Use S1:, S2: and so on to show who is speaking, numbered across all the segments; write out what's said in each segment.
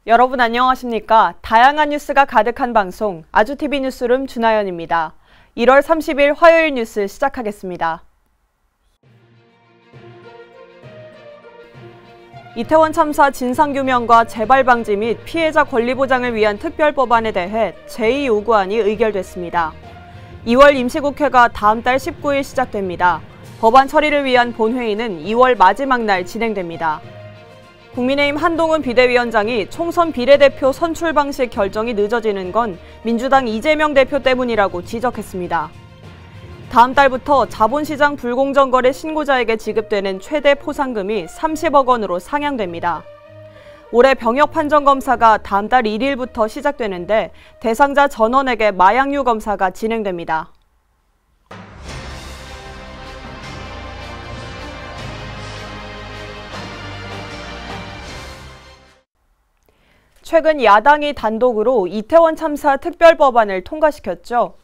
S1: 여러분 안녕하십니까? 다양한 뉴스가 가득한 방송 아주TV 뉴스룸 준하연입니다. 1월 30일 화요일 뉴스 시작하겠습니다. 이태원 참사 진상규명과 재발방지 및 피해자 권리 보장을 위한 특별법안에 대해 제2요구안이 의결됐습니다. 2월 임시국회가 다음 달 19일 시작됩니다. 법안 처리를 위한 본회의는 2월 마지막 날 진행됩니다. 국민의힘 한동훈 비대위원장이 총선 비례대표 선출 방식 결정이 늦어지는 건 민주당 이재명 대표 때문이라고 지적했습니다. 다음 달부터 자본시장 불공정 거래 신고자에게 지급되는 최대 포상금이 30억 원으로 상향됩니다. 올해 병역 판정 검사가 다음 달 1일부터 시작되는데 대상자 전원에게 마약류 검사가 진행됩니다. 최근 야당이 단독으로 이태원 참사 특별법안을 통과시켰죠.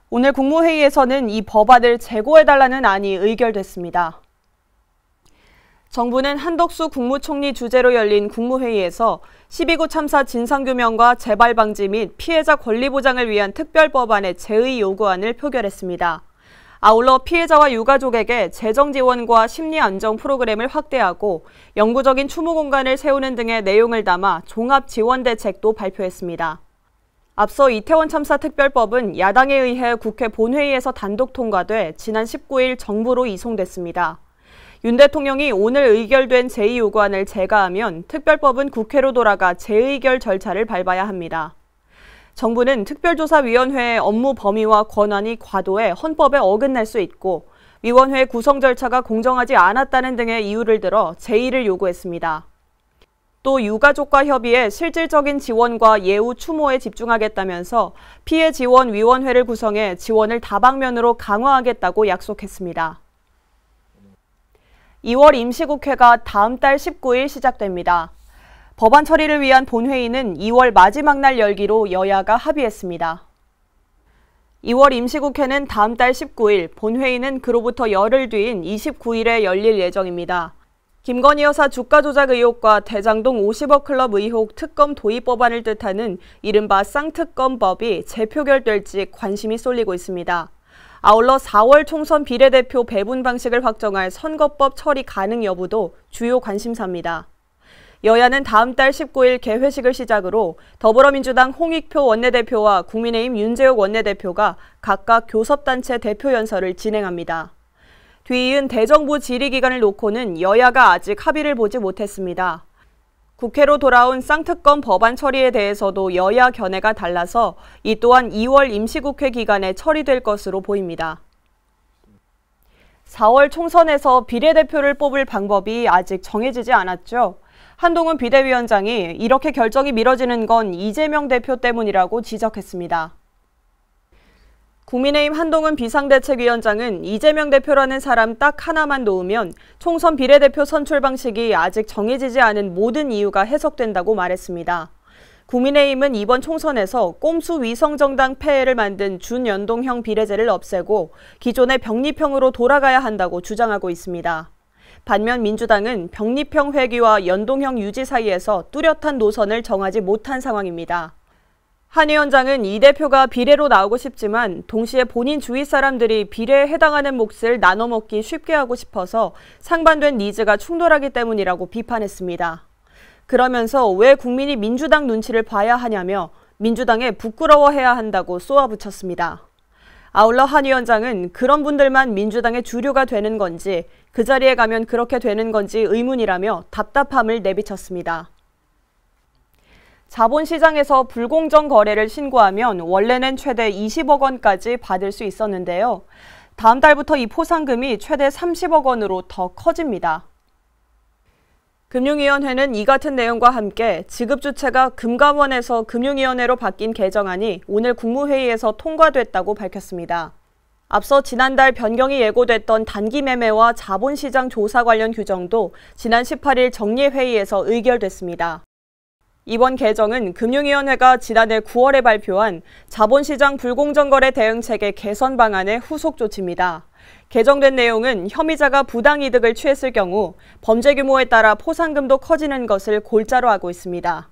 S1: 오늘 국무회의에서는 이 법안을 재고해달라는 안이 의결됐습니다. 정부는 한덕수 국무총리 주재로 열린 국무회의에서 12구 참사 진상규명과 재발방지 및 피해자 권리 보장을 위한 특별법안의 제의 요구안을 표결했습니다. 아울러 피해자와 유가족에게 재정 지원과 심리 안정 프로그램을 확대하고 영구적인 추모 공간을 세우는 등의 내용을 담아 종합 지원 대책도 발표했습니다. 앞서 이태원 참사 특별법은 야당에 의해 국회 본회의에서 단독 통과돼 지난 19일 정부로 이송됐습니다. 윤 대통령이 오늘 의결된 제2요구안을 제거하면 특별법은 국회로 돌아가 재의결 절차를 밟아야 합니다. 정부는 특별조사위원회의 업무 범위와 권한이 과도해 헌법에 어긋날 수 있고 위원회 구성 절차가 공정하지 않았다는 등의 이유를 들어 제의를 요구했습니다. 또 유가족과 협의해 실질적인 지원과 예우 추모에 집중하겠다면서 피해 지원 위원회를 구성해 지원을 다방면으로 강화하겠다고 약속했습니다. 2월 임시국회가 다음 달 19일 시작됩니다. 법안 처리를 위한 본회의는 2월 마지막 날 열기로 여야가 합의했습니다. 2월 임시국회는 다음 달 19일, 본회의는 그로부터 열흘 뒤인 29일에 열릴 예정입니다. 김건희 여사 주가 조작 의혹과 대장동 50억 클럽 의혹 특검 도입 법안을 뜻하는 이른바 쌍특검법이 재표결될지 관심이 쏠리고 있습니다. 아울러 4월 총선 비례대표 배분 방식을 확정할 선거법 처리 가능 여부도 주요 관심사입니다. 여야는 다음 달 19일 개회식을 시작으로 더불어민주당 홍익표 원내대표와 국민의힘 윤재욱 원내대표가 각각 교섭단체 대표 연설을 진행합니다. 뒤이은 대정부 질의기간을 놓고는 여야가 아직 합의를 보지 못했습니다. 국회로 돌아온 쌍특검 법안 처리에 대해서도 여야 견해가 달라서 이 또한 2월 임시국회 기간에 처리될 것으로 보입니다. 4월 총선에서 비례대표를 뽑을 방법이 아직 정해지지 않았죠. 한동훈 비대위원장이 이렇게 결정이 미뤄지는 건 이재명 대표 때문이라고 지적했습니다. 국민의힘 한동훈 비상대책위원장은 이재명 대표라는 사람 딱 하나만 놓으면 총선 비례대표 선출 방식이 아직 정해지지 않은 모든 이유가 해석된다고 말했습니다. 국민의힘은 이번 총선에서 꼼수 위성정당 폐해를 만든 준연동형 비례제를 없애고 기존의 병립형으로 돌아가야 한다고 주장하고 있습니다. 반면 민주당은 병립형 회귀와 연동형 유지 사이에서 뚜렷한 노선을 정하지 못한 상황입니다. 한 위원장은 이 대표가 비례로 나오고 싶지만 동시에 본인 주위 사람들이 비례에 해당하는 몫을 나눠 먹기 쉽게 하고 싶어서 상반된 니즈가 충돌하기 때문이라고 비판했습니다. 그러면서 왜 국민이 민주당 눈치를 봐야 하냐며 민주당에 부끄러워해야 한다고 쏘아붙였습니다. 아울러 한 위원장은 그런 분들만 민주당의 주류가 되는 건지 그 자리에 가면 그렇게 되는 건지 의문이라며 답답함을 내비쳤습니다. 자본시장에서 불공정 거래를 신고하면 원래는 최대 20억 원까지 받을 수 있었는데요. 다음 달부터 이 포상금이 최대 30억 원으로 더 커집니다. 금융위원회는 이 같은 내용과 함께 지급 주체가 금감원에서 금융위원회로 바뀐 개정안이 오늘 국무회의에서 통과됐다고 밝혔습니다. 앞서 지난달 변경이 예고됐던 단기 매매와 자본시장 조사 관련 규정도 지난 18일 정례회의에서 의결됐습니다. 이번 개정은 금융위원회가 지난해 9월에 발표한 자본시장 불공정거래 대응체계 개선 방안의 후속 조치입니다. 개정된 내용은 혐의자가 부당이득을 취했을 경우 범죄 규모에 따라 포상금도 커지는 것을 골자로 하고 있습니다.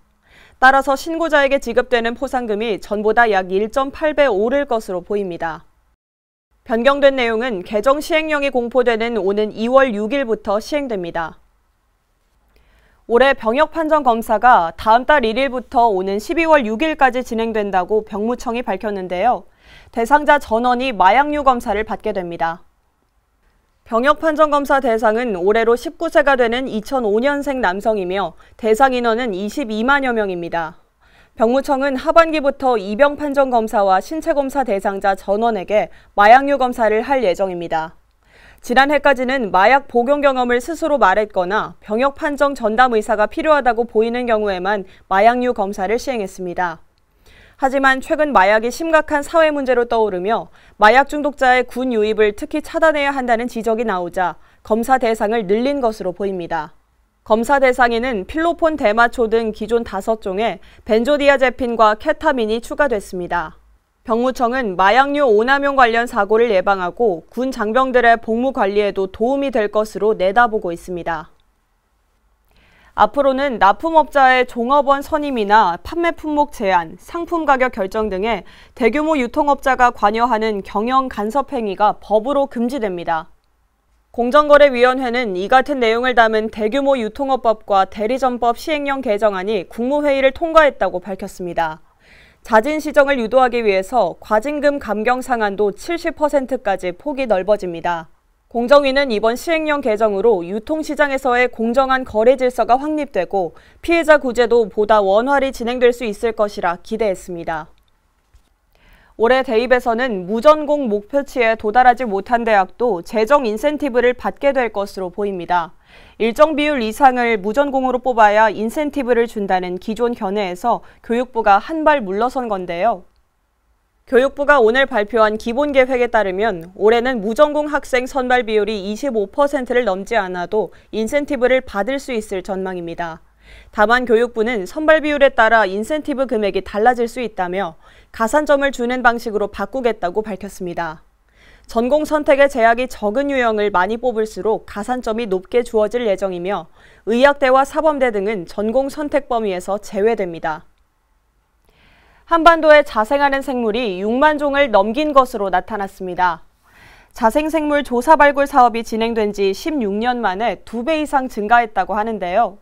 S1: 따라서 신고자에게 지급되는 포상금이 전보다 약 1.8배 오를 것으로 보입니다. 변경된 내용은 개정 시행령이 공포되는 오는 2월 6일부터 시행됩니다. 올해 병역판정검사가 다음 달 1일부터 오는 12월 6일까지 진행된다고 병무청이 밝혔는데요. 대상자 전원이 마약류 검사를 받게 됩니다. 병역판정검사 대상은 올해로 19세가 되는 2005년생 남성이며 대상 인원은 22만여 명입니다. 병무청은 하반기부터 이병판정검사와 신체검사 대상자 전원에게 마약류 검사를 할 예정입니다. 지난해까지는 마약 복용 경험을 스스로 말했거나 병역 판정 전담 의사가 필요하다고 보이는 경우에만 마약류 검사를 시행했습니다. 하지만 최근 마약이 심각한 사회 문제로 떠오르며 마약 중독자의 군 유입을 특히 차단해야 한다는 지적이 나오자 검사 대상을 늘린 것으로 보입니다. 검사 대상에는 필로폰 대마초 등 기존 5종에 벤조디아제핀과 케타민이 추가됐습니다. 병무청은 마약류 오남용 관련 사고를 예방하고 군 장병들의 복무 관리에도 도움이 될 것으로 내다보고 있습니다. 앞으로는 납품업자의 종업원 선임이나 판매 품목 제한, 상품 가격 결정 등의 대규모 유통업자가 관여하는 경영 간섭 행위가 법으로 금지됩니다. 공정거래위원회는 이 같은 내용을 담은 대규모 유통업법과 대리점법 시행령 개정안이 국무회의를 통과했다고 밝혔습니다. 자진 시정을 유도하기 위해서 과징금 감경 상한도 70%까지 폭이 넓어집니다. 공정위는 이번 시행령 개정으로 유통시장에서의 공정한 거래 질서가 확립되고 피해자 구제도 보다 원활히 진행될 수 있을 것이라 기대했습니다. 올해 대입에서는 무전공 목표치에 도달하지 못한 대학도 재정 인센티브를 받게 될 것으로 보입니다. 일정 비율 이상을 무전공으로 뽑아야 인센티브를 준다는 기존 견해에서 교육부가 한 발 물러선 건데요. 교육부가 오늘 발표한 기본 계획에 따르면 올해는 무전공 학생 선발 비율이 25%를 넘지 않아도 인센티브를 받을 수 있을 전망입니다. 다만 교육부는 선발 비율에 따라 인센티브 금액이 달라질 수 있다며 가산점을 주는 방식으로 바꾸겠다고 밝혔습니다. 전공 선택의 제약이 적은 유형을 많이 뽑을수록 가산점이 높게 주어질 예정이며 의학대와 사범대 등은 전공 선택 범위에서 제외됩니다. 한반도에 자생하는 생물이 6만 종을 넘긴 것으로 나타났습니다. 자생생물 조사 발굴 사업이 진행된 지 16년 만에 2배 이상 증가했다고 하는데요.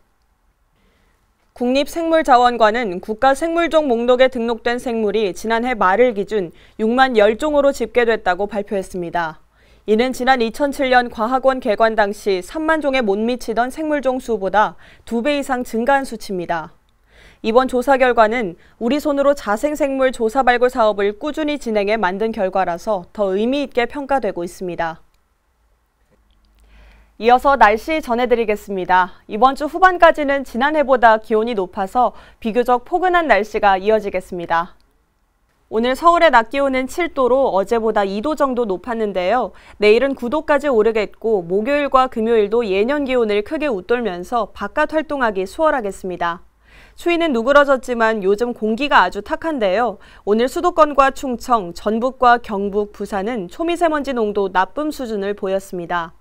S1: 국립생물자원관은 국가생물종 목록에 등록된 생물이 지난해 말을 기준 6만 10종으로 집계됐다고 발표했습니다. 이는 지난 2007년 과학원 개관 당시 3만 종에 못 미치던 생물종 수보다 2배 이상 증가한 수치입니다. 이번 조사 결과는 우리 손으로 자생생물 조사 발굴 사업을 꾸준히 진행해 만든 결과라서 더 의미 있게 평가되고 있습니다. 이어서 날씨 전해드리겠습니다. 이번 주 후반까지는 지난해보다 기온이 높아서 비교적 포근한 날씨가 이어지겠습니다. 오늘 서울의 낮 기온은 7도로 어제보다 2도 정도 높았는데요. 내일은 9도까지 오르겠고 목요일과 금요일도 예년 기온을 크게 웃돌면서 바깥 활동하기 수월하겠습니다. 추위는 누그러졌지만 요즘 공기가 아주 탁한데요. 오늘 수도권과 충청, 전북과 경북, 부산은 초미세먼지 농도 나쁨 수준을 보였습니다.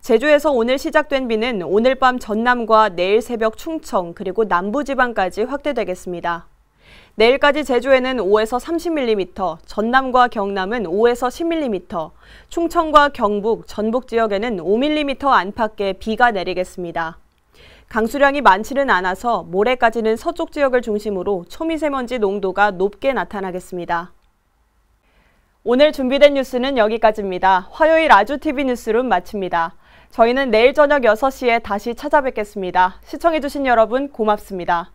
S1: 제주에서 오늘 시작된 비는 오늘 밤 전남과 내일 새벽 충청 그리고 남부지방까지 확대되겠습니다. 내일까지 제주에는 5에서 30mm, 전남과 경남은 5에서 10mm, 충청과 경북, 전북 지역에는 5mm 안팎의 비가 내리겠습니다. 강수량이 많지는 않아서 모레까지는 서쪽 지역을 중심으로 초미세먼지 농도가 높게 나타나겠습니다. 오늘 준비된 뉴스는 여기까지입니다. 화요일 아주TV 뉴스룸 마칩니다. 저희는 내일 저녁 6시에 다시 찾아뵙겠습니다. 시청해주신 여러분 고맙습니다.